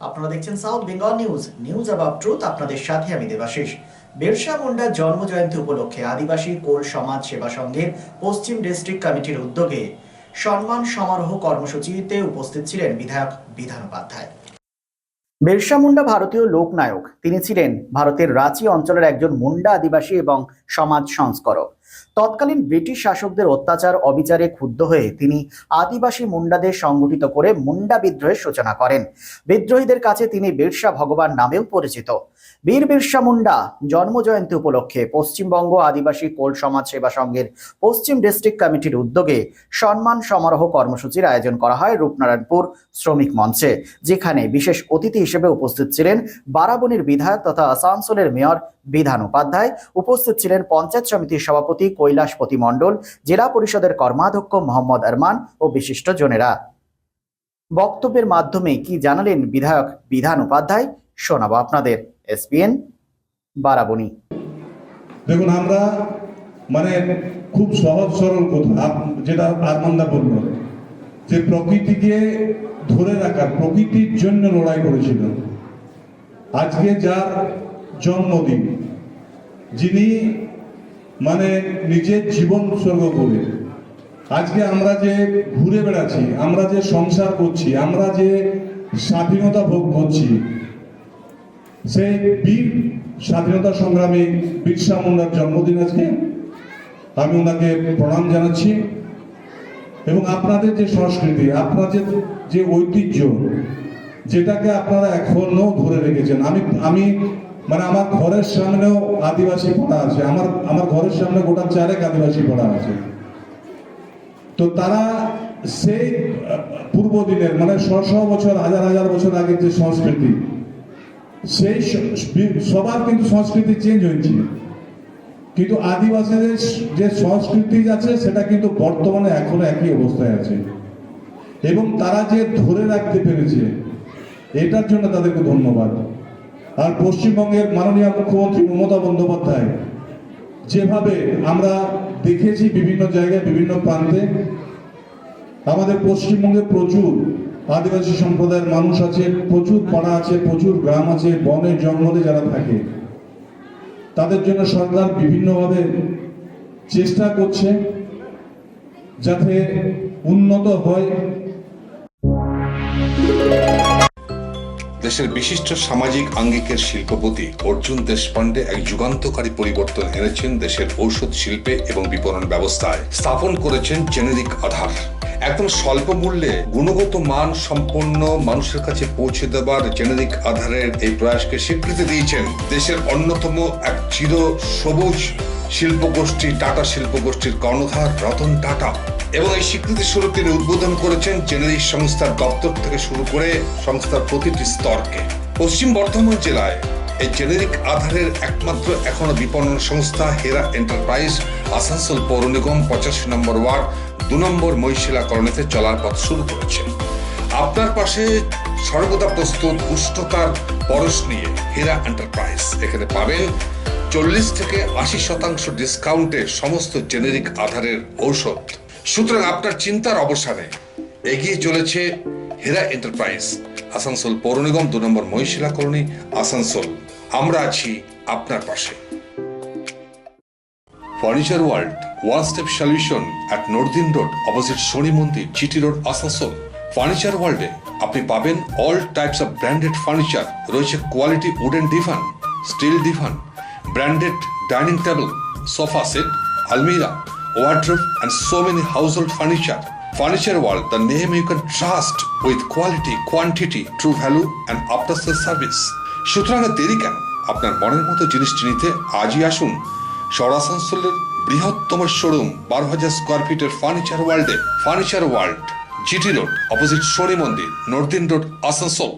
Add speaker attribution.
Speaker 1: আপনারা দেখছেন south Bengal news about truth. আপনাদের সাথে আমি দেবাশিস। বিরসা মুন্ডার জন্মজয়ন্তী উপলক্ষে আদিবাসী কোল সমাজ সেবা সংঘের পশ্চিম ডিস্ট্রিক্ট কমিটির উদ্যোগে সম্মান সমারোহ কর্মসূচিতে উপস্থিত ছিলেন বিধায়ক বিধান উপাধ্যায়। বিরসা মুন্ডা ভারতীয় লোকনায়ক। তিনি ছিলেন ভারতের রাঁচি অঞ্চলের একজন মুন্ডা আদিবাসী এবং সমাজ সংস্কারক। তৎকালীন ব্রিটিশ শাসকদের অত্যাচার অবিচারে ক্ষুব্ধ হয়ে তিনি আদিবাসী মুন্ডাদের সংগঠিত করে মুন্ডা বিদ্রোহের সূচনা করেন। বিদ্রোহীদের কাছে তিনি বিরসা ভগবান নামেও পরিচিত। বীর বিরসা মুন্ডা জন্মজয়ন্তী উপলক্ষে পশ্চিমবঙ্গ আদিবাসী কোল সমাজ সেবা সংঘের পশ্চিম ডিস্ট্রিক্ট কমিটির উদ্যোগে সম্মান সমারোহ কর্মসূচির আয়োজন করা হয় রূপনারায়ণপুর শ্রমিক মঞ্চে, যেখানে বিশেষ অতিথি হিসেবে উপস্থিত ছিলেন বারাবণীর বিধায়ক তথা আসানসোলের মেয়র বিধান উপাধ্যায়। উপস্থিত ছিলেন পঞ্চায়েত সমিতির সভাপতি কৈলাসপতি মণ্ডল, জেলা পরিষদের কর্মাধ্যক্ষ মোহাম্মদ আরমান ও বিশিষ্ট জনেরা। বক্তব্যের মাধ্যমে কি জানালেন বিধায়ক বিধান উপাধ্যায় শোনাবো আপনাদের। এসপিএন বারাবণী।
Speaker 2: দেখুন, আমরা খুব সহজ সরল কথা যেটা আরমানদা বলল, যে প্রকৃতিকে ধরে রাখার, প্রকৃতির জন্য লড়াই করেছিল। আজকে যার জন্মদিন, যিনি নিজের জীবন উৎসর্গ করে আজকে আমরা যে ঘুরে বেড়াচ্ছি, আমরা যে সংসার করছি, আমরা যে স্বাধীনতা ভোগ করছি, সেই বীর স্বাধীনতা সংগ্রামী বিরসা মুন্ডার জন্মদিন আজকে। আমি ওনাকে প্রণাম জানাচ্ছি। এবং আপনাদের যে সংস্কৃতি, আপনাদের যে ঐতিহ্য, যেটাকে আপনারা এখনো ধরে রেখেছেন। আমি আমার ঘরের সামনেও আদিবাসী পড়া আছে, আমার ঘরের সামনে গোটা 4 আদিবাসী পড়া আছে। তো তারা সেই পূর্বদিনের শহ বছর, হাজার বছর আগের যে সংস্কৃতি, সেই সবার কিন্তু সংস্কৃতি চেঞ্জ হয়েছে, কিন্তু আদিবাসীদের যে সংস্কৃতি আছে সেটা কিন্তু বর্তমানে এখনো একই অবস্থায় আছে। এবং তারা যে ধরে রাখতে পেরেছে, এটার জন্য তাদেরকে ধন্যবাদ। আর পশ্চিমবঙ্গের মাননীয় মুখ্যমন্ত্রী মমতা বন্দ্যোপাধ্যায়, যেভাবে আমরা দেখেছি বিভিন্ন জায়গায়, বিভিন্ন প্রান্তে, আমাদের পশ্চিমবঙ্গে প্রচুর আদিবাসী সম্প্রদায়ের মানুষ আছে, প্রচুর পাড়া আছে, প্রচুর গ্রাম আছে, বনে জঙ্গলে যারা থাকে, তাদের জন্য সরকার বিভিন্নভাবে চেষ্টা করছে যাতে উন্নত হয়।
Speaker 3: দেশের বিশিষ্ট সামাজিক আঙ্গিকের শিল্পপতি অর্জুন দেশপান্ডে এক যুগান্তকারী পরিবর্তন এনেছেন দেশের ঔষধ শিল্পে এবং বিপণন ব্যবস্থায়। স্থাপন করেছেন জেনেরিক আধার। একদম স্বল্প মূল্যে গুণগত মান সম্পন্ন মানুষের কাছে পৌঁছে দেবার জেনেরিক আধারের এই প্রয়াসকে স্বীকৃতি দিয়েছেন দেশের অন্যতম এক চির সবুজ শিল্পগোষ্ঠী, টাটা শিল্পগোষ্ঠীর কর্ণধার রতন টাটা। এবং এই স্বীকৃতি স্বরূপ তিনি উদ্বোধন করেছেন জেনেরিক সংস্থার দপ্তর থেকে শুরু করে সংস্থার প্রতিটি স্তরকে। পশ্চিম বর্ধমান জেলায় এই জেনেরিক আধারের একমাত্র এখনো বিপণন সংস্থা হেরা এন্টারপ্রাইজ আসানসোল পৌর নিগম 85 নম্বর ওয়ার্ড 2 নম্বর মহিশিলা কলোনিতে চলার পথ শুরু করেছে। আপনার পাশে সর্বদা প্রস্তুত উষ্ণতার পরশ নিয়ে হেরা এন্টারপ্রাইজ। এখানে পাবেন 40 থেকে 80% ডিসকাউন্টে সমস্ত জেনেরিক আধারের ঔষধ। সুতরাং আপনার চিন্তার অবসানে এগিয়ে চলেছে হেরা এন্টারপ্রাইজ, আসানসোল পৌর নিগম 2 নম্বর মহিশিলা কলোনি, আসানসোল। আমরা আছি আপনার পাশে। Furniture world, one step solution at নর্দিন road, opposite Shani Mandir, GT road, Asansol. Furniture ওয়ার্ল্ডে আপনি পাবেন all types of branded furniture. রয়েছে quality wooden divan, steel divan, branded dining table, sofa set, আলমিরা, wardrobe and so many household furniture. Furniture World, the name you can trust with quality, quantity, true value and after sales service. সুতরাং দেরি কেন? আপনার মনের মতো জিনিসটি নিতে আজই আসুন আসানসোলের বৃহত্তম শোরুম 12,000 স্কোয়ার ফিটের ফার্নিচার ওয়ার্ল্ডে। Furniture world, GT road, opposite Shani Mandir, নর্দিন রোড, আসানসোল।